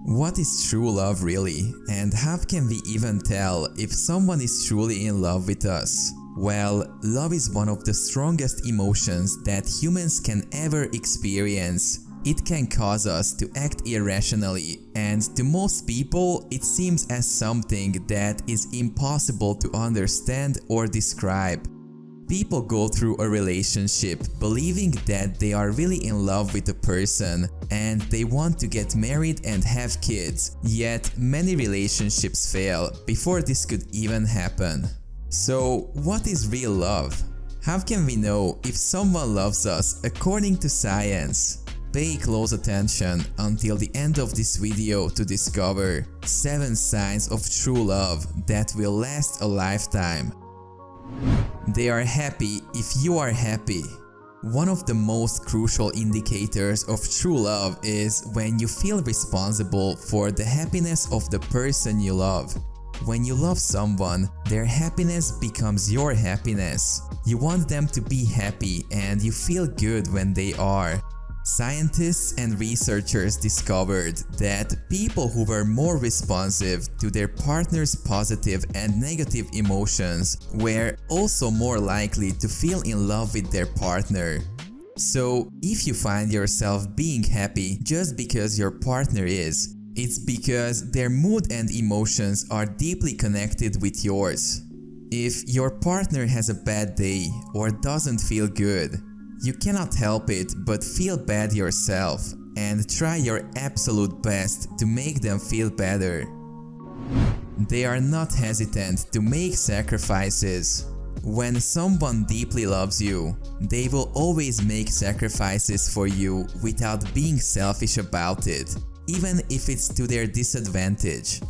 What is true love really, and how can we even tell if someone is truly in love with us? Well, love is one of the strongest emotions that humans can ever experience. It can cause us to act irrationally, and to most people, it seems as something that is impossible to understand or describe. People go through a relationship believing that they are really in love with a person and they want to get married and have kids, yet many relationships fail before this could even happen. So, what is real love? How can we know if someone loves us according to science? Pay close attention until the end of this video to discover 7 signs of true love that will last a lifetime. They are happy if you are happy. One of the most crucial indicators of true love is when you feel responsible for the happiness of the person you love. When you love someone, their happiness becomes your happiness. You want them to be happy and you feel good when they are. Scientists and researchers discovered that people who were more responsive to their partner's positive and negative emotions were also more likely to feel in love with their partner. So, if you find yourself being happy just because your partner is, it's because their mood and emotions are deeply connected with yours. If your partner has a bad day or doesn't feel good, you cannot help it but feel bad yourself and try your absolute best to make them feel better. They are not hesitant to make sacrifices. When someone deeply loves you, they will always make sacrifices for you without being selfish about it, even if it's to their disadvantage.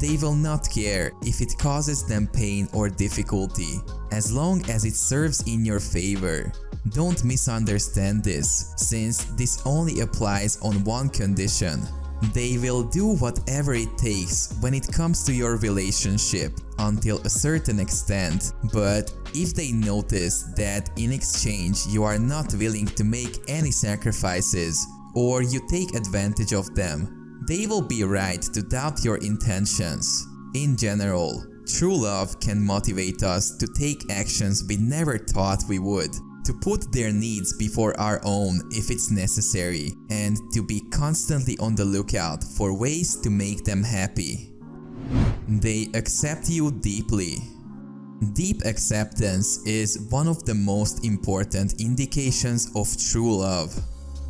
They will not care if it causes them pain or difficulty, as long as it serves in your favor. Don't misunderstand this, since this only applies on one condition. They will do whatever it takes when it comes to your relationship until a certain extent, but if they notice that in exchange you are not willing to make any sacrifices or you take advantage of them, they will be right to doubt your intentions. In general, true love can motivate us to take actions we never thought we would, to put their needs before our own if it's necessary, and to be constantly on the lookout for ways to make them happy. They accept you deeply. Deep acceptance is one of the most important indications of true love.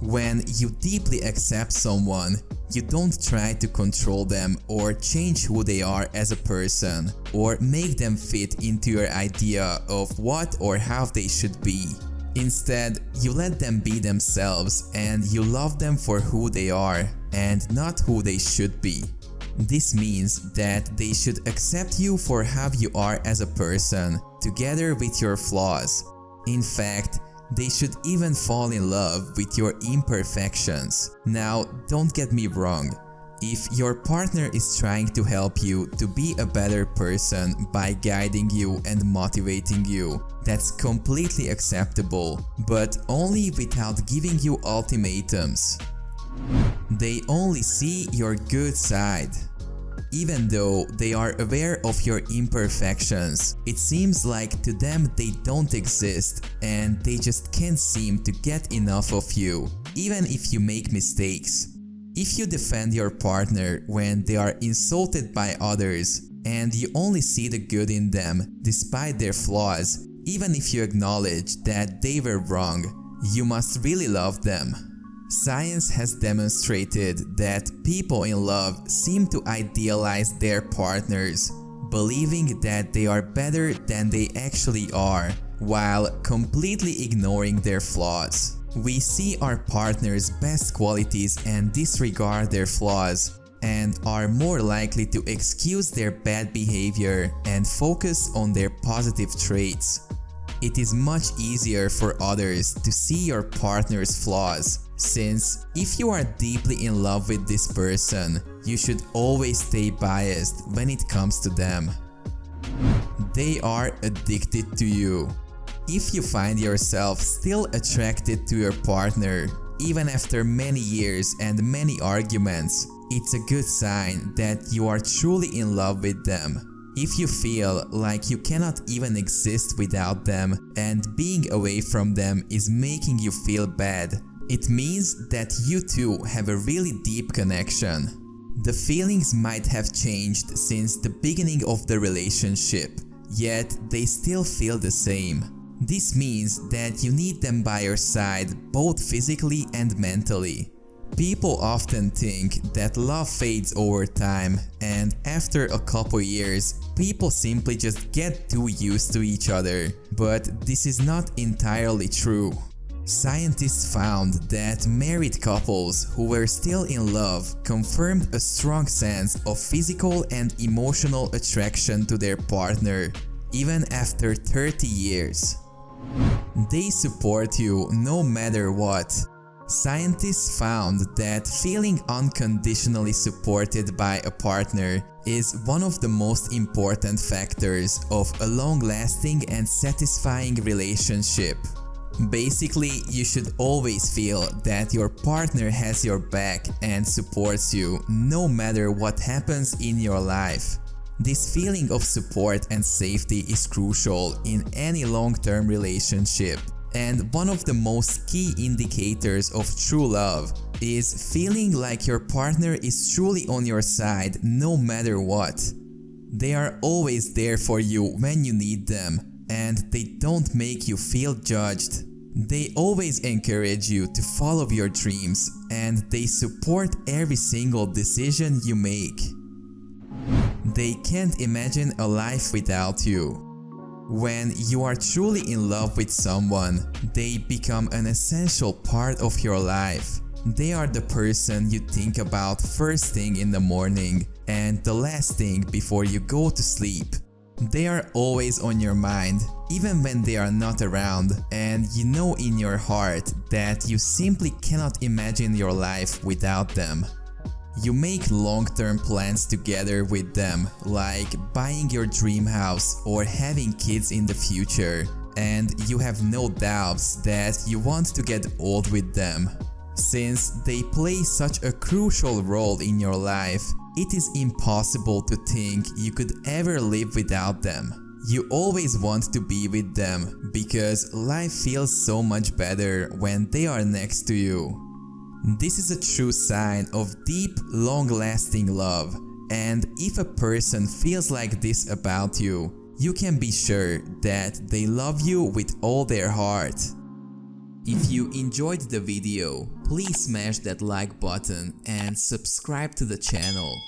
When you deeply accept someone, you don't try to control them or change who they are as a person, or make them fit into your idea of what or how they should be. Instead, you let them be themselves and you love them for who they are and not who they should be. This means that they should accept you for how you are as a person, together with your flaws. In fact, they should even fall in love with your imperfections. Now, don't get me wrong. If your partner is trying to help you to be a better person by guiding you and motivating you, that's completely acceptable, but only without giving you ultimatums. They only see your good side. Even though they are aware of your imperfections, it seems like to them they don't exist and they just can't seem to get enough of you, even if you make mistakes. If you defend your partner when they are insulted by others and you only see the good in them despite their flaws, even if you acknowledge that they were wrong, you must really love them. Science has demonstrated that people in love seem to idealize their partners, believing that they are better than they actually are, while completely ignoring their flaws. We see our partner's best qualities and disregard their flaws, and are more likely to excuse their bad behavior and focus on their positive traits. It is much easier for others to see your partner's flaws, since if you are deeply in love with this person, you should always stay biased when it comes to them. They are addicted to you. If you find yourself still attracted to your partner, even after many years and many arguments, It's a good sign that you are truly in love with them. If you feel like you cannot even exist without them and being away from them is making you feel bad, it means that you two have a really deep connection. The feelings might have changed since the beginning of the relationship, yet they still feel the same. This means that you need them by your side both physically and mentally. People often think that love fades over time, and after a couple years, people simply just get too used to each other. But this is not entirely true. Scientists found that married couples who were still in love confirmed a strong sense of physical and emotional attraction to their partner, even after 30 years. They support you no matter what. Scientists found that feeling unconditionally supported by a partner is one of the most important factors of a long-lasting and satisfying relationship. Basically, you should always feel that your partner has your back and supports you no matter what happens in your life. This feeling of support and safety is crucial in any long-term relationship, and one of the most key indicators of true love is feeling like your partner is truly on your side no matter what. They are always there for you when you need them, and they don't make you feel judged. They always encourage you to follow your dreams, and they support every single decision you make. They can't imagine a life without you. When you are truly in love with someone, they become an essential part of your life. They are the person you think about first thing in the morning and the last thing before you go to sleep. They are always on your mind, even when they are not around, and you know in your heart that you simply cannot imagine your life without them. You make long-term plans together with them, like buying your dream house or having kids in the future, and you have no doubts that you want to get old with them. Since they play such a crucial role in your life, it is impossible to think you could ever live without them. You always want to be with them because life feels so much better when they are next to you. This is a true sign of deep, long-lasting love, and if a person feels like this about you, you can be sure that they love you with all their heart. If you enjoyed the video, please smash that like button and subscribe to the channel.